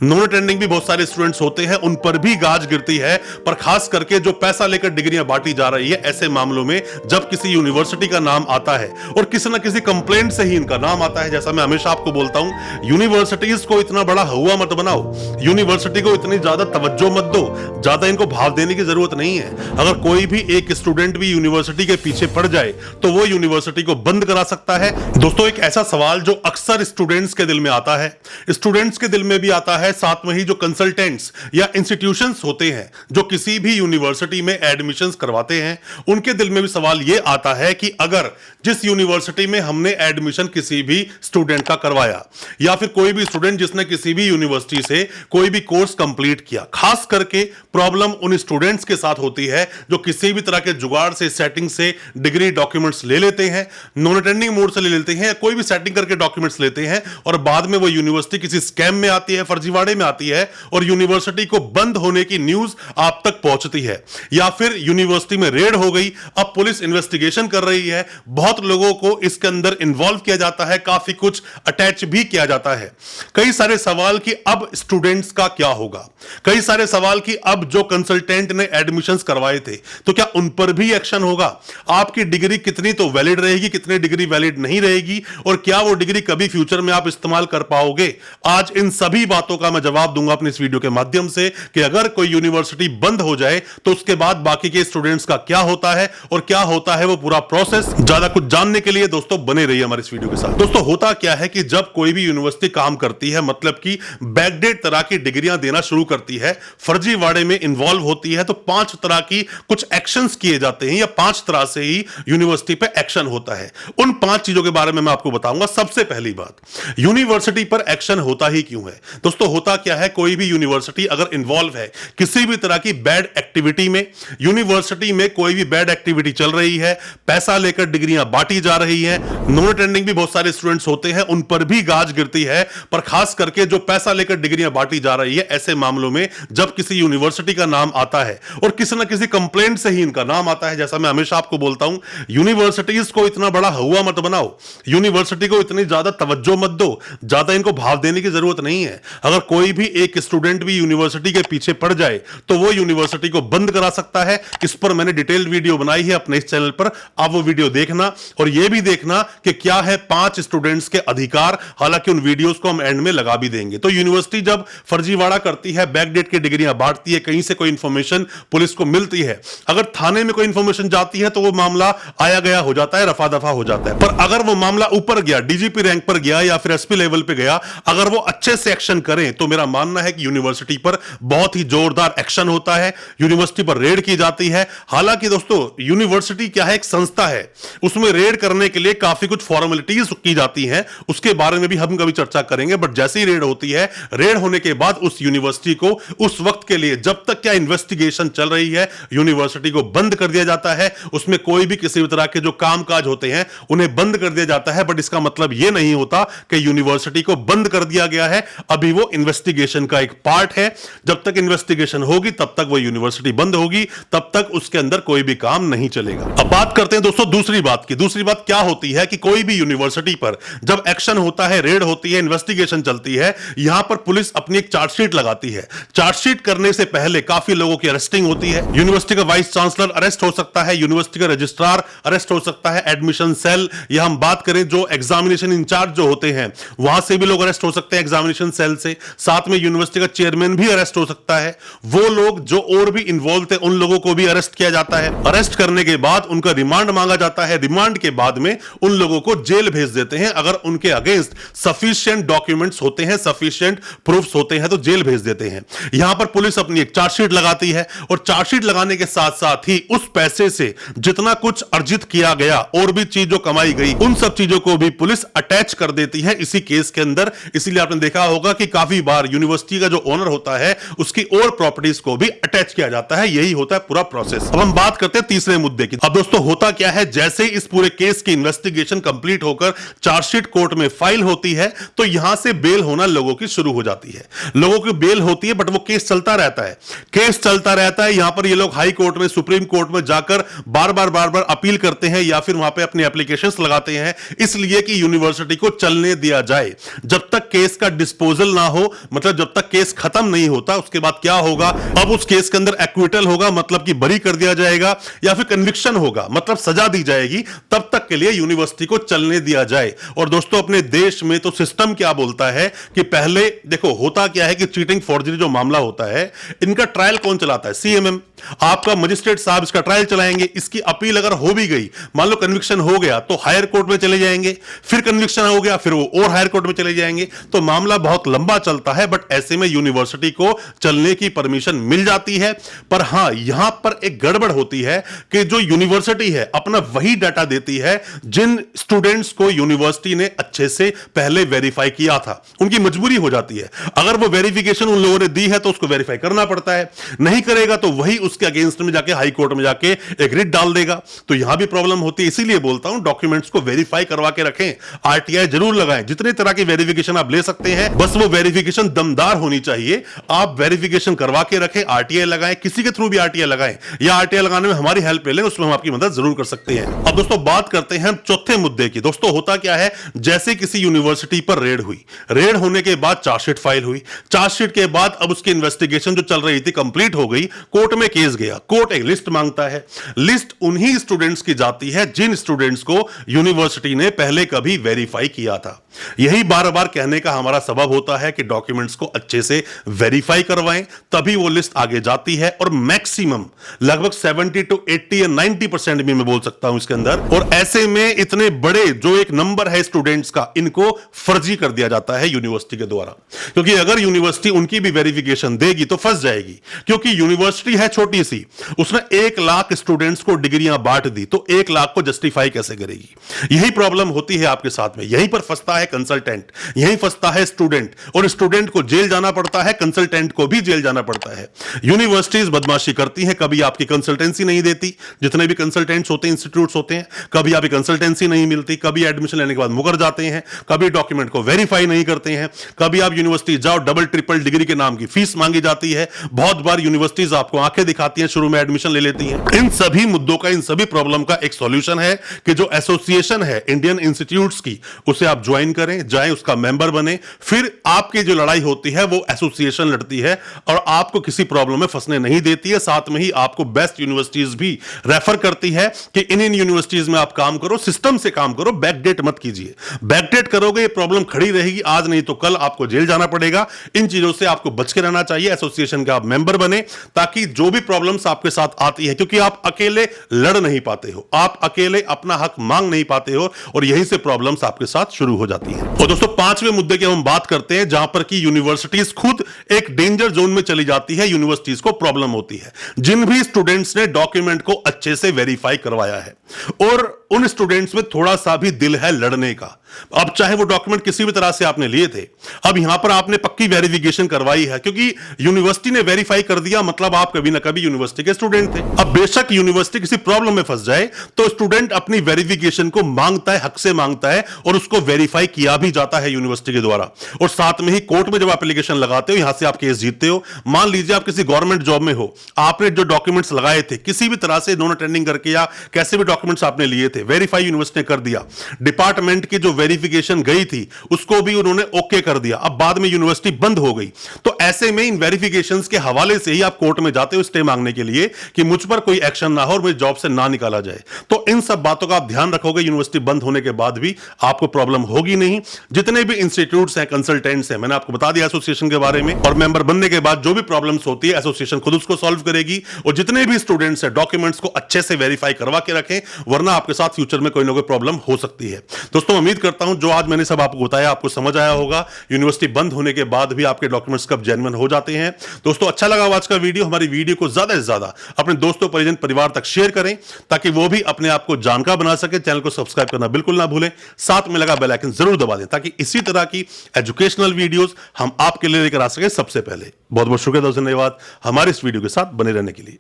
Non attending भी बहुत सारे स्टूडेंट्स होते हैं, उन पर भी गाज गिरती है। पर खास करके जो पैसा लेकर डिग्रियां बांटी जा रही है, ऐसे मामलों में जब किसी यूनिवर्सिटी का नाम आता है और किसी ना किसी कंप्लेंट से ही इनका नाम आता है, जैसा मैं हमेशा आपको बोलता हूं, यूनिवर्सिटीज को इतना बड़ा हुआ मत बनाओ, यूनिवर्सिटी को इतनी ज्यादा तवज्जो मत दो, ज्यादा इनको भाव देने की जरूरत नहीं है। अगर कोई भी एक स्टूडेंट भी यूनिवर्सिटी के पीछे पड़ जाए तो वो यूनिवर्सिटी को बंद करा सकता है। दोस्तों, एक ऐसा सवाल जो अक्सर स्टूडेंट्स के दिल में आता है, स्टूडेंट्स के दिल में भी आता है, साथ में ही जो कंसल्टेंट्स या इंस्टीट्यूशंस होते हैं जो किसी भी यूनिवर्सिटी में एडमिशंस करवाते हैं, उनके दिल में भी सवाल यह आता है कि अगर जिस यूनिवर्सिटी में हमने एडमिशन किसी भी स्टूडेंट का करवाया या फिर कोई भी स्टूडेंट जिसने किसी भी यूनिवर्सिटी से कोई भी कोर्स कंप्लीट किया, खास करके प्रॉब्लम उन स्टूडेंट्स के साथ होती है जो किसी भी तरह के जुगाड़ से, सेटिंग से डिग्री डॉक्यूमेंट्स ले लेते हैं, नॉन अटेंडिंग मोड से ले लेते हैं या कोई भी सेटिंग करके डॉक्यूमेंट्स लेते हैं और बाद में वो यूनिवर्सिटी किसी स्कैम में आती है, फर्जीवाड़े में आती है और यूनिवर्सिटी को बंद होने की न्यूज आप तक पहुंचती है। या फिर यूनिवर्सिटी में रेड हो गई, अब पुलिस इन्वेस्टिगेशन कर रही है, बहुत लोगों को इसके अंदर इन्वॉल्व किया जाता है, काफी कुछ अटैच भी किया जाता है। कई सारे सवाल कि अब स्टूडेंट्स का क्या होगा, कई सारे सवाल कि अब जो कंसल्टेंट ने एडमिशंस करवाए थे तो क्या उन पर भी एक्शन होगा, आपकी डिग्री कितनी तो वैलिड रहेगी, कितनी डिग्री वैलिड नहीं रहेगी और क्या वो डिग्री कभी फ्यूचर में आप इस्तेमाल कर पाओगे। आज इन सभी बातों का मैं जवाब दूंगा अपने इस वीडियो के माध्यम से कि अगर कोई यूनिवर्सिटी बंद हो जाए तो उसके बाद बाकी के स्टूडेंट्स का क्या होता है और क्या होता है वो पूरा प्रोसेस। ज्यादा कुछ जानने के लिए दोस्तों बने रहिए हमारे इस वीडियो के साथ। दोस्तों, होता क्या है कि जब कोई भी यूनिवर्सिटी काम करती है, मतलब कि बैकडेट तरह की डिग्रियां देना शुरू करती है, फर्जीवाड़े में इन्वॉल्व होती है, तो 5 तरह की कुछ एक्शंस किए जाते हैं या 5 तरह से ही यूनिवर्सिटी पे एक्शन होता है। उन 5 चीजों के बारे में मैं आपको बताऊंगा। सबसे पहली बात, यूनिवर्सिटी पर एक्शन होता ही क्यों है। दोस्तों, होता क्या है, कोई भी यूनिवर्सिटी अगर इन्वॉल्व है किसी भी तरह की बैड एक्टिविटी में, यूनिवर्सिटी में कोई भी बैड एक्टिविटी चल रही है, पैसा लेकर डिग्रियां बांटी जा रही है, नॉन अटेंडिंग भी बहुत सारे स्टूडेंट्स होते हैं, उन पर भी गाज गिरती है। पर खास करके जो पैसा लेकर डिग्रियां बांटी जा रही है, ऐसे मामलों में जब किसी यूनिवर्सिटी का नाम आता है और किसी ना किसी कंप्लेंट से ही इनका नाम आता है, जैसा मैं हमेशा आपको बोलता हूं, यूनिवर्सिटीज को इतना बड़ा हुआ मत बनाओ, यूनिवर्सिटी को इतनी ज्यादा तवज्जो मत दो, ज्यादा इनको भाव देने की जरूरत नहीं है। अगर कोई भी एक स्टूडेंट भी यूनिवर्सिटी के पीछे पड़ जाए तो वो यूनिवर्सिटी को बंद करा सकता है। इस पर मैंने डिटेल्ड वीडियो बनाई है अपने इस चैनल पर, आप वो वीडियो देखना और ये भी देखना कि क्या है 5 स्टूडेंट्स के अधिकार। हालांकि उन वीडियोस को हम एंड में लगा भी देंगे। तो यूनिवर्सिटी जब फर्जीवाड़ा करती है, बैकडेट की डिग्रियां बांटती है, कहीं से कोई इंफॉर्मेशन पुलिस को मिलती है, अगर थाने में कोई इंफॉर्मेशन जाती है तो वो मामला आया गया हो जाता है, रफा दफा हो जाता है। पर अगर वो मामला ऊपर गया, डीजीपी रैंक पर गया या फिर एसपी लेवल पे गया, अगर वो अच्छे से एक्शन करें तो मेरा मानना है कि यूनिवर्सिटी पर बहुत ही जोरदार एक्शन होता है, यूनिवर्सिटी पर रेड की जाती है। हालांकि दोस्तों, यूनिवर्सिटी क्या है, एक संस्था है, उसमें रेड करने के लिए काफी कुछ फॉर्मेलिटीज की जाती हैं, उसके बारे में भी हम कभी चर्चा करेंगे। बट जैसे ही रेड होती है, रेड होने के बाद उस यूनिवर्सिटी को उस वक्त के लिए, जब तक क्या इन्वेस्टिगेशन चल रही है, यूनिवर्सिटी को बंद कर दिया जाता है। उसमें कोई भी किसी भी तरह के जो कामकाज होते हैं उन्हें बंद कर दिया जाता है। बट इसका मतलब यह नहीं होता कि यूनिवर्सिटी को बंद कर दिया गया है, अभी वो इन्वेस्टिगेशन का एक पार्ट है। जब तक इन्वेस्टिगेशन होगी तब तक वो यूनिवर्सिटी बंद होगी, तब तक उसके अंदर कोई भी काम नहीं चलेगा। अब बात करते हैं दोस्तों दूसरी बात की। दूसरी बात क्या होती है कि कोई भी यूनिवर्सिटी पर जब एक्शन होता है, रेड होती है, इन्वेस्टिगेशन चलती है, यहां पर पुलिस अपनी एक चार्जशीट लगाती है। चार्जशीट करने से पहले काफी लोगों की अरेस्टिंग होती है। यूनिवर्सिटी का वाइस चांसलर अरेस्ट हो सकता है, यूनिवर्सिटी का रजिस्ट्रार अरेस्ट हो सकता है, एडमिशन सेल, या हम बात करें जो एग्जामिनेशन इंचार्ज जो होते हैं वहां से भी लोग अरेस्ट हो सकते हैं, एग्जामिनेशन सेल से। साथ में यूनिवर्सिटी का चेयरमैन भी अरेस्ट हो सकता है। वो लोग जो और भी इन्वॉल्व थे उन लोगों को भी अरेस्ट किया जाता है। अरेस्ट करने के बाद उनका रिमांड मांगा जाता है। रिमांड के बाद में उन लोगों को जेल भेज देते हैं। अगर उनके अगेंस्ट सफिशिएंट डॉक्यूमेंट्स होते हैं, सफिशिएंट प्रूफ्स होते हैं तो जेल भेज देते हैं। यहां पर पुलिस अपनी एक चार्जशीट लगाती है और चार्जशीट लगाने के साथ साथ ही उस पैसे से जितना कुछ अर्जित किया गया और भी चीज जो कमाई गई, उन सब चीजों को भी पुलिस अटैच कर देती है इसी केस के अंदर। इसीलिए आपने देखा होगा कि काफी बार यूनिवर्सिटी का जो ओनर होता है उसकी और प्रॉपर्टीज को भी अटैच किया जाता है। यही होता है पूरा प्रोसेस। अब हम बात करते हैं तीसरे मुद्दे की। अब दोस्तों, होता क्या है, जैसे ही इस पूरे केस की इन्वेस्टिगेशन कंप्लीट होकर चार्जशीट कोर्ट में फाइल होती है तो यहां से बेल होना लोगों की शुरू हो जाती है। लोगों की बेल होती है, बट वो केस चलता रहता है, केस चलता रहता है। यहां पर ये लोग हाई कोर्ट में, सुप्रीम कोर्ट में जाकर बार बार अपील करते हैं या फिर वहां पे अपने एप्लीकेशंस लगाते हैं, इसलिए कि यूनिवर्सिटी को चलने दिया जाए। जब तक केस का डिस्पोजल ना हो मतलब जब तक केस खत्म नहीं होता उसके बाद क्या होगा, अब उस केस के अंदर एक्विटल होगा मतलब कि बरी कर दिया जाएगा या फिर कन्विक्शन होगा मतलब सजा दी जाएगी, तब तक के लिए यूनिवर्सिटी को चलने दिया जाए। और दोस्तों अपने देश में तो सिस्टम क्या बोलता है कि पहले देखो होता क्या है कि चीटिंग फॉर्जरी जो मामला होता है इनका ट्रायल कौन चलाता है, सीएमएम। आपका मजिस्ट्रेट साहब इसका ट्रायल चलाएंगे, इसकी अपील अगर हो भी गई, मान लो कन्विक्शन हो गया तो हायर कोर्ट में चले जाएंगे, फिर कन्विक्शन हो गया फिर वो और हायर कोर्ट में चले जाएंगे, तो मामला बहुत लंबा चलता है। बट ऐसे में यूनिवर्सिटी को चलने की परमिशन मिल जाती है। पर हां यहां पर एक गड़बड़ होती है कि जो यूनिवर्सिटी है अपना वही डाटा देती है जिन स्टूडेंट्स को यूनिवर्सिटी ने अच्छे से पहले वेरीफाई किया था। उनकी मजबूरी हो जाती है, अगर वो वेरिफिकेशन उन लोगों ने दी है तो उसको वेरीफाई करना पड़ता है, नहीं करेगा तो वही उसके अगेंस्ट में जाके हाई कोर्ट में जाके एक रिट डाल देगा। तो यहां भी प्रॉब्लम होती है। इसीलिए बोलता हूं डॉक्यूमेंट्स को वेरीफाई करवा के रखें, आरटीआई जरूर लगाएं, जितने तरह की वेरिफिकेशन आप ले सकते हैं, बस वो वेरिफिकेशन दमदार होनी चाहिए। आप वेरिफिकेशन करवा के रखें, आरटीआई लगाएं, किसी के थ्रू भी आरटीआई लगाएं या आरटीआई लगाने में हमारी हेल्प ले लें, उसमें हम आपकी मदद जरूर कर सकते हैं। अब दोस्तों बात करते हैं चौथे मुद्दे की। दोस्तों होता क्या है, जैसे किसी यूनिवर्सिटी पर रेड हुई, रेड होने के बाद चार्जशीट फाइल हुई, चार्जशीट के बाद अब उसकी इन्वेस्टिगेशन जो चल रही थी कंप्लीट हो गई, कोर्ट में केस गया, कोर्ट एक लिस्ट मांगता है, लिस्ट उन्हीं स्टूडेंट्स की जाती है जिन स्टूडेंट्स को यूनिवर्सिटी ने पहले कभी वेरीफाई किया था। यही बार बार कहने का हमारा सबब होता है कि डॉक्यूमेंट्स को अच्छे से वेरीफाई करवाएं, तभी वो लिस्ट आगे जाती है। और मैक्सिमम लगभग 70 to 80 या 90% भी मैं बोल सकता हूं इसके अंदर। और ऐसे में इतने बड़े जो एक नंबर है स्टूडेंट्स का, इनको फर्जी कर दिया जाता है यूनिवर्सिटी के द्वारा, क्योंकि अगर यूनिवर्सिटी उनकी भी वेरिफिकेशन देगी तो फंस जाएगी। क्योंकि यूनिवर्सिटी है छोटी सी, उसने 1 लाख स्टूडेंट्स को डिग्रियां बांट दी, तो 1 लाख को जस्टिफाई कैसे करेगी? यही प्रॉब्लम होती है आपके साथ में। यहीं पर फंसता है कंसल्टेंट, यहीं फंसता है स्टूडेंट, और स्टूडेंट को जेल जाना पड़ता है, कंसल्टेंट को भी जेल जाना पड़ता है। यूनिवर्सिटीज बदमाशी करती हैं, कभी आपकी कंसल्टेंसी नहीं देती, जितने भी कंसल्टेंट्स होते हैं, इंस्टीट्यूट्स होते हैं, कभी आपकी कंसल्टेंसी नहीं मिलती, कभी एडमिशन लेने के बाद मुकर जाते हैं, कभी डॉक्यूमेंट को वेरीफाई नहीं करते हैं, कभी आप यूनिवर्सिटी जाओ डबल ट्रिपल डिग्री के नाम की फीस मांगी जाती है। बहुत बार यूनिवर्सिटीज आपको आंखें दिखाती हैं, शुरू में एडमिशन ले लेती हैं। इन सभी मुद्दों का, इन सभी प्रॉब्लम का एक सॉल्यूशन है कि जो एसोसिएशन है इंडियन इंस्टीट्यूट्स की, उसे आप ज्वाइन करें, जाएं, उसका मेंबर बने, फिर आपकी जो लड़ाई होती है वो एसोसिएशन लड़ती है और आपको किसी प्रॉब्लम में फंसने नहीं देती है। साथ में ही आपको बेस्ट यूनिवर्सिटीज भी रेफर करती है कि इन यूनिवर्सिटीज में आप काम करो, सिस्टम से काम करो, बैकडेट मत कीजिए। बैकडेट करोगे ये प्रॉब्लम खड़ी रहेगी, आज नहीं तो कल आपको जेल जाना पड़ेगा। इन चीजों से आपको बच के रहना चाहिए। एसोसिएशन का आप मेंबर बने ताकि जो भी प्रॉब्लम्स आपके साथ आती है, क्योंकि आप अकेले लड़ नहीं पाते हो, आप अकेले अपना हक मांग नहीं पाते हो, और यहीं से प्रॉब्लम्स आपके साथ शुरू हो जाती है। और दोस्तों 5वें मुद्दे की हम बात करते हैं, जहां पर की यूनिवर्सिटीज खुद एक डेंजर जोन में चली जाती है। यूनिवर्सिटीज को प्रॉब्लम होती है जिन भी स्टूडेंट्स ने डॉक्यूमेंट को अच्छे से वेरीफाई करवाया है और उन स्टूडेंट्स में थोड़ा सा भी दिल है लड़ने का। अब चाहे वो डॉक्यूमेंट किसी भी तरह से आपने लिए थे, अब यहां पर आपने पक्की वेरिफिकेशन करवाई है, क्योंकि यूनिवर्सिटी ने वेरीफाई कर दिया, मतलब आप कभी ना कभी यूनिवर्सिटी के स्टूडेंट थे। अब बेशक यूनिवर्सिटी किसी प्रॉब्लम में फंस जाए तो स्टूडेंट अपनी वेरिफिकेशन को मांगता है, हक से मांगता है, और उसको वेरीफाई किया भी जाता है यूनिवर्सिटी के द्वारा। और साथ में ही कोर्ट में जब एप्लीकेशन लगाते हो, यहां से आप केस जीतते हो। मान लीजिए आप किसी गवर्नमेंट जॉब में हो, आपने जो डॉक्यूमेंट्स लगाए थे किसी भी तरह से नॉन अटेंडिंग करके या कैसे भी डॉक्यूमेंट्स आपने लिए थे, वेरीफाई यूनिवर्सिटी ने कर दिया, डिपार्टमेंट की जो वेरिफिकेशन गई थी उसको भी उन्होंने ओके कर दिया, अब बाद में यूनिवर्सिटी बंद हो गई। तो ऐसे में इन वेरिफिकेशंस के हवाले से ही आप कोर्ट में जाते हो स्टे मांगने के लिए कि मुझ पर कोई एक्शन ना हो और मुझे जॉब से ना निकाला जाए। तो इन सब बातों का आप ध्यान रखोगे, यूनिवर्सिटी बंद होने के बाद भी आपको प्रॉब्लम होगी नहीं। जितने भी इंस्टीट्यूट्स हैं, कंसल्टेंट्स हैं, मैंने आपको बता दिया एसोसिएशन के बारे में, और मेंबर बनने के बाद जो भी प्रॉब्लम्स होती है एसोसिएशन खुद उसको सॉल्व करेगी। और जितने भी स्टूडेंट्स हैं डॉक्यूमेंट्स को अच्छे से वेरीफाई करवा के रखें, वरना आपके साथ फ्यूचर में कोई ना कोई प्रॉब्लम हो सकती है। दोस्तों उम्मीद करता हूं जो आज मैंने सब आपको बताया आपको समझ आया होगा। यूनिवर्सिटी बंद होने के बाद भी आपके डॉक्यूमेंट्स कब जेन्युइन हो जाते हैं। दोस्तों अच्छा लगा आज का वीडियो, हमारी वीडियो को ज्यादा से ज्यादा अपने दोस्तों, परिजन, परिवार तक शेयर करें ताकि वो भी अपने आप को जानकार बना सके। चैनल को सब्सक्राइब करना बिल्कुल ना भूलें, साथ में लगा बेल आइकन जरूर दबा दें ताकि इसी तरह की एजुकेशनल वीडियोस हम आपके लिए लेकर आ सके सबसे पहले। बहुत बहुत शुक्रिया दोस्तों, धन्यवाद हमारे इस वीडियो के साथ बने रहने के लिए।